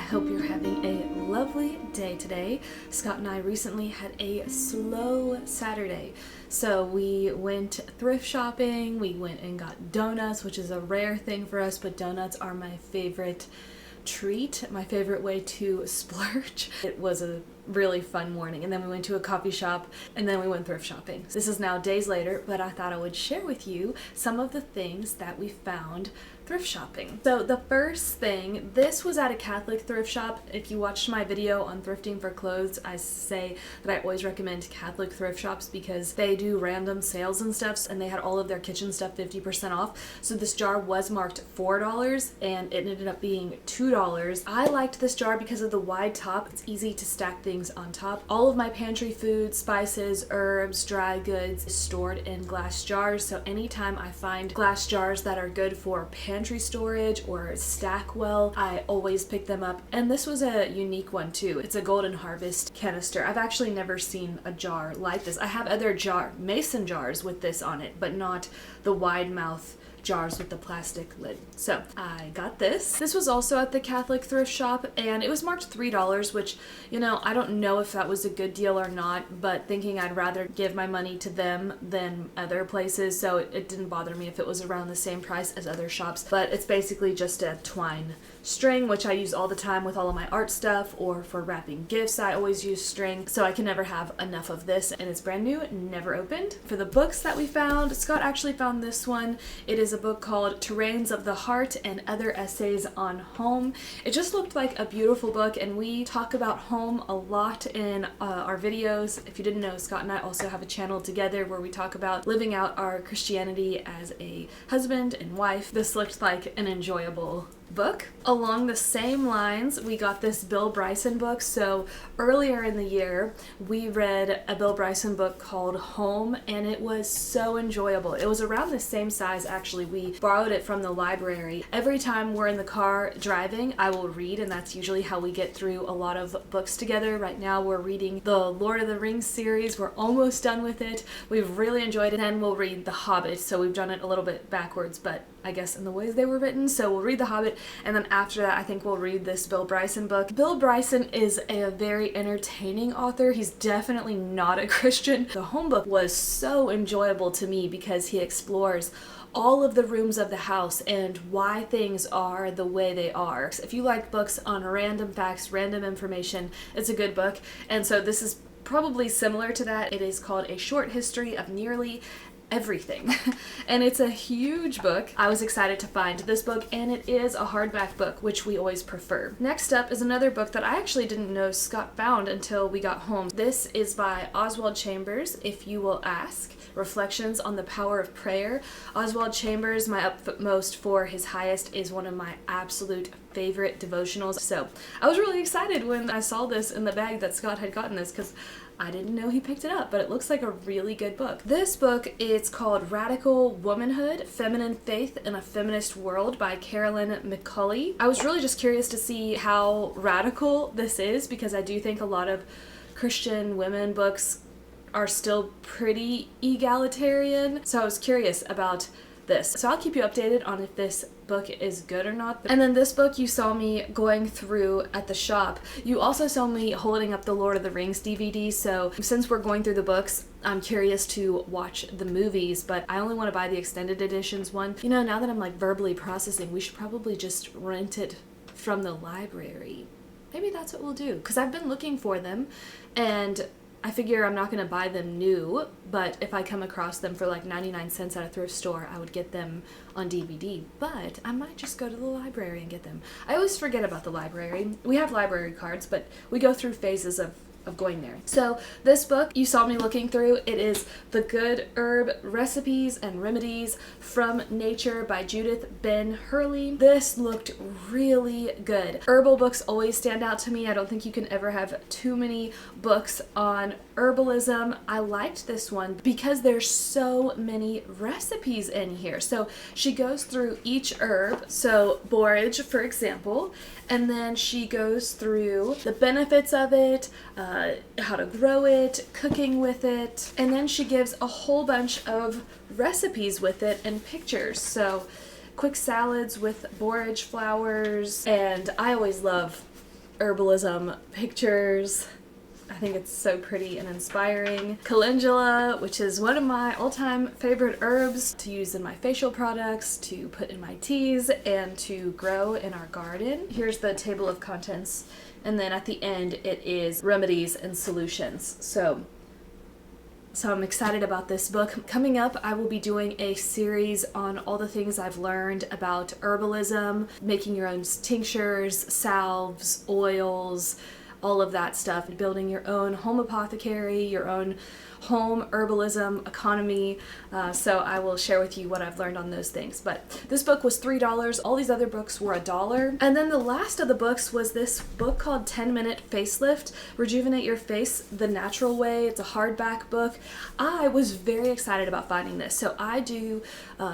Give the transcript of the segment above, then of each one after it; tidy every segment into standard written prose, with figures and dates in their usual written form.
hope you're having a lovely day today. Scott and I recently had a slow Saturday. So we went thrift shopping, we went and got donuts, which is a rare thing for us, but donuts are my favorite treat, my favorite way to splurge. It was a really fun morning, and then we went to a coffee shop, and then we went thrift shopping. This is now days later, but I thought I would share with you some of the things that we found thrift shopping. So the first thing, this was at a Catholic thrift shop. If you watched my video on thrifting for clothes, I say that I always recommend Catholic thrift shops because they do random sales and stuff, and they had all of their kitchen stuff 50% off. So this jar was marked $4 and it ended up being $2. I liked this jar because of the wide top. It's easy to stack things on top. All of my pantry food, spices, herbs, dry goods is stored in glass jars. So anytime I find glass jars that are good for pantry storage or stack well, I always pick them up. And this was a unique one too. It's a Golden Harvest canister. I've actually never seen a jar like this. I have other mason jars with this on it, but not the wide mouth jars with the plastic lid. So I got this. This was also at the Catholic thrift shop, and it was marked $3, which, you know, I don't know if that was a good deal or not, but thinking I'd rather give my money to them than other places, so it didn't bother me if it was around the same price as other shops. But it's basically just a twine string, which I use all the time with all of my art stuff, or for wrapping gifts I always use string, so I can never have enough of this, and it's brand new, never opened. For the books that we found, Scott actually found this one. It is a book called Terrains of the Heart and Other Essays on Home. It just looked like a beautiful book, and we talk about home a lot in our videos. If you didn't know, Scott and I also have a channel together where we talk about living out our Christianity as a husband and wife. This looked like an enjoyable book. Along the same lines, we got this Bill Bryson book. So earlier in the year, we read a Bill Bryson book called Home, and it was so enjoyable. It was around the same size, actually. We borrowed it from the library. Every time we're in the car driving, I will read, and that's usually how we get through a lot of books together. Right now, we're reading the Lord of the Rings series. We're almost done with it. We've really enjoyed it, and we'll read The Hobbit. So we've done it a little bit backwards, but I guess in the ways they were written. So we'll read The Hobbit, and then after that I think we'll read this Bill Bryson book. Bill Bryson is a very entertaining author. He's definitely not a Christian. The Home book was so enjoyable to me because he explores all of the rooms of the house and why things are the way they are. If you like books on random facts, random information, it's a good book. And so this is probably similar to that. It is called A Short History of Nearly Everything. And it's a huge book. I was excited to find this book, and it is a hardback book, which we always prefer. Next up is another book that I actually didn't know Scott found until we got home. This is by Oswald Chambers, If You Will Ask, Reflections on the Power of Prayer. Oswald Chambers, my utmost for his highest, is one of my absolute favorite devotionals. So I was really excited when I saw this in the bag that Scott had gotten this, because I didn't know he picked it up, but it looks like a really good book. This book, it's called Radical Womanhood, Feminine Faith in a Feminist World by Carolyn McCulley. I was really just curious to see how radical this is, because I do think a lot of Christian women books are still pretty egalitarian. So I was curious about this. So I'll keep you updated on if this book is good or not. And then this book you saw me going through at the shop. You also saw me holding up the Lord of the Rings DVD. So since we're going through the books, I'm curious to watch the movies, but I only want to buy the extended editions one. You know, now that I'm like verbally processing, we should probably just rent it from the library. Maybe that's what we'll do, because I've been looking for them, and I figure I'm not going to buy them new, but if I come across them for like 99 cents at a thrift store, I would get them on DVD. But I might just go to the library and get them. I always forget about the library. We have library cards, but we go through phases of going there. So this book you saw me looking through, it is The Good Herb Recipes and Remedies from Nature by Judith Ben Hurley. This looked really good. Herbal books always stand out to me. I don't think you can ever have too many books on herbalism. I liked this one because there's so many recipes in here. So she goes through each herb, so borage for example, and then she goes through the benefits of it, how to grow it, cooking with it, and then she gives a whole bunch of recipes with it and pictures. So quick salads with borage flowers, and I always love herbalism pictures. I think it's so pretty and inspiring. Calendula, which is one of my all-time favorite herbs to use in my facial products, to put in my teas, and to grow in our garden. Here's the table of contents. And then at the end, it is remedies and solutions. So I'm excited about this book. Coming up, I will be doing a series on all the things I've learned about herbalism, making your own tinctures, salves, oils, all of that stuff, building your own home apothecary, your own home herbalism economy. So I will share with you what I've learned on those things. But this book was $3. All these other books were $1. And then the last of the books was this book called 10-Minute Facelift, Rejuvenate Your Face the Natural Way. It's a hardback book. I was very excited about finding this. So I do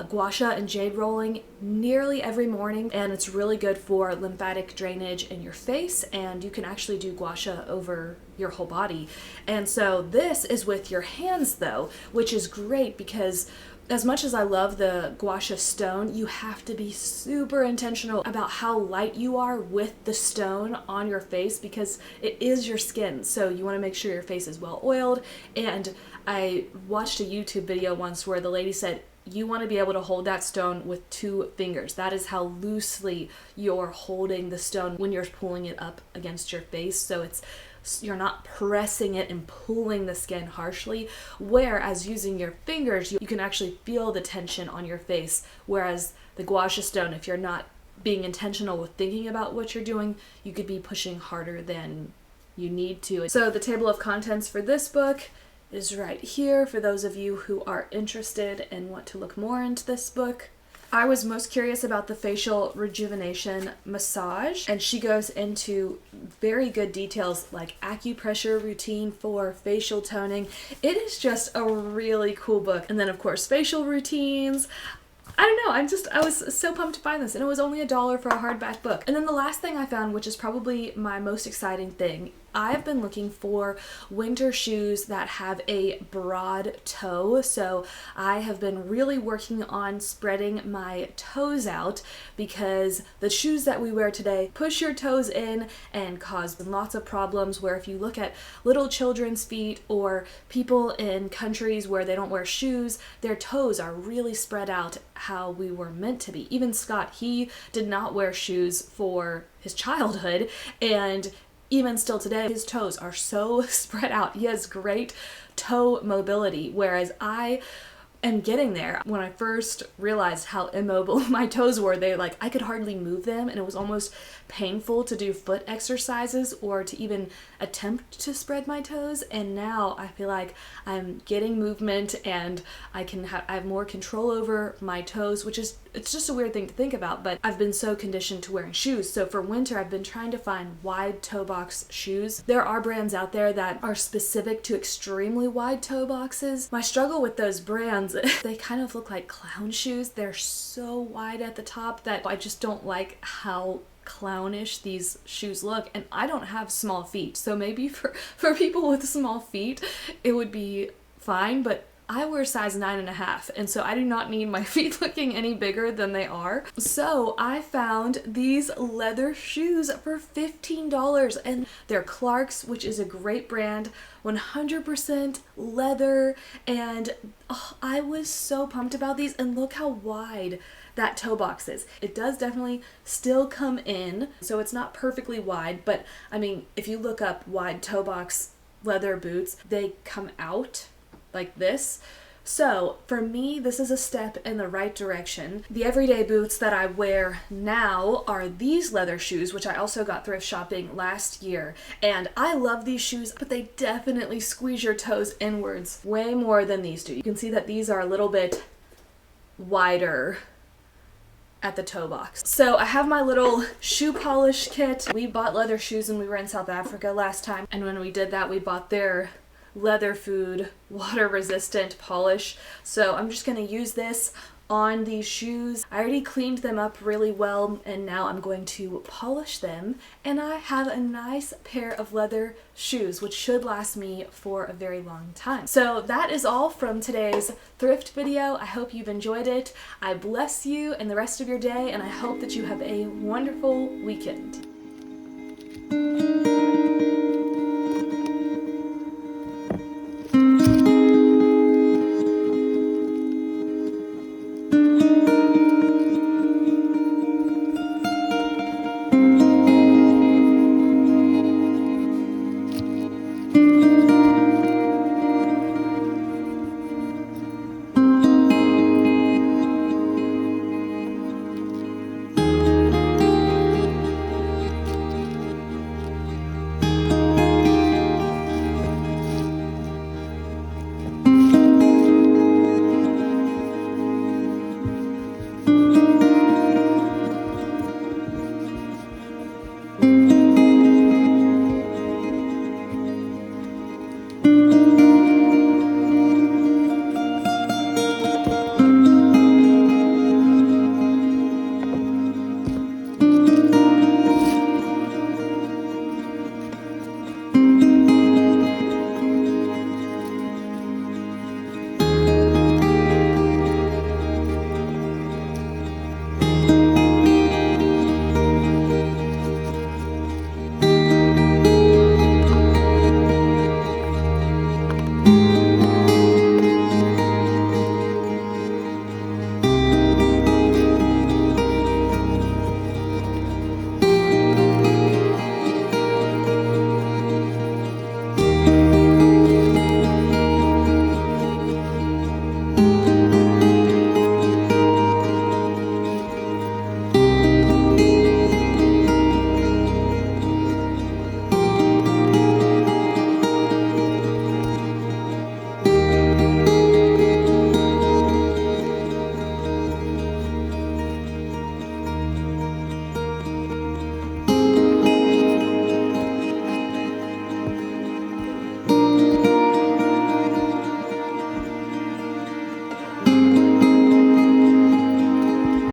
gua sha and jade rolling nearly every morning, and it's really good for lymphatic drainage in your face, and you can actually do gua sha over your whole body. And so this is with your hands though, which is great because as much as I love the gua sha stone, you have to be super intentional about how light you are with the stone on your face because it is your skin. So you want to make sure your face is well oiled. And I watched a YouTube video once where the lady said, you want to be able to hold that stone with 2 fingers. That is how loosely you're holding the stone when you're pulling it up against your face. So you're not pressing it and pulling the skin harshly, whereas using your fingers, you can actually feel the tension on your face, whereas the gua sha stone, if you're not being intentional with thinking about what you're doing, you could be pushing harder than you need to. So the table of contents for this book is right here for those of you who are interested and want to look more into this book. I was most curious about the facial rejuvenation massage, and she goes into very good details like acupressure routine for facial toning. It is just a really cool book. And then of course facial routines. I don't know, I was so pumped to find this, and it was only $1 for a hardback book. And then the last thing I found, which is probably my most exciting thing, I've been looking for winter shoes that have a broad toe. So I have been really working on spreading my toes out because the shoes that we wear today push your toes in and cause lots of problems, where if you look at little children's feet or people in countries where they don't wear shoes, their toes are really spread out how we were meant to be. Even Scott, he did not wear shoes for his childhood, and even still today, his toes are so spread out. He has great toe mobility, whereas I am getting there. When I first realized how immobile my toes were, I could hardly move them, and it was almost painful to do foot exercises or to even attempt to spread my toes. And now I feel like I'm getting movement and I have more control over my toes, which is, it's just a weird thing to think about, but I've been so conditioned to wearing shoes. So for winter, I've been trying to find wide toe box shoes. There are brands out there that are specific to extremely wide toe boxes. My struggle with those brands, they kind of look like clown shoes. They're so wide at the top that I just don't like how clownish these shoes look, and I don't have small feet, so maybe for people with small feet it would be fine, but I wear size 9.5, and so I do not need my feet looking any bigger than they are. So I found these leather shoes for $15, and they're Clark's, which is a great brand, 100% leather, and I was so pumped about these. And look how wide that toe box is. It does definitely still come in, so it's not perfectly wide, but I mean, if you look up wide toe box leather boots, they come out like this. So for me, this is a step in the right direction. The everyday boots that I wear now are these leather shoes, which I also got thrift shopping last year. And I love these shoes, but they definitely squeeze your toes inwards way more than these do. You can see that these are a little bit wider at the toe box. So I have my little shoe polish kit. We bought leather shoes when we were in South Africa last time, and when we did that, we bought their leather food water resistant polish. So I'm just going to use this on these shoes. I already cleaned them up really well, and now I'm going to polish them, and I have a nice pair of leather shoes, which should last me for a very long time. So that is all from today's thrift video. I hope you've enjoyed it. I bless you and the rest of your day, and I hope that you have a wonderful weekend.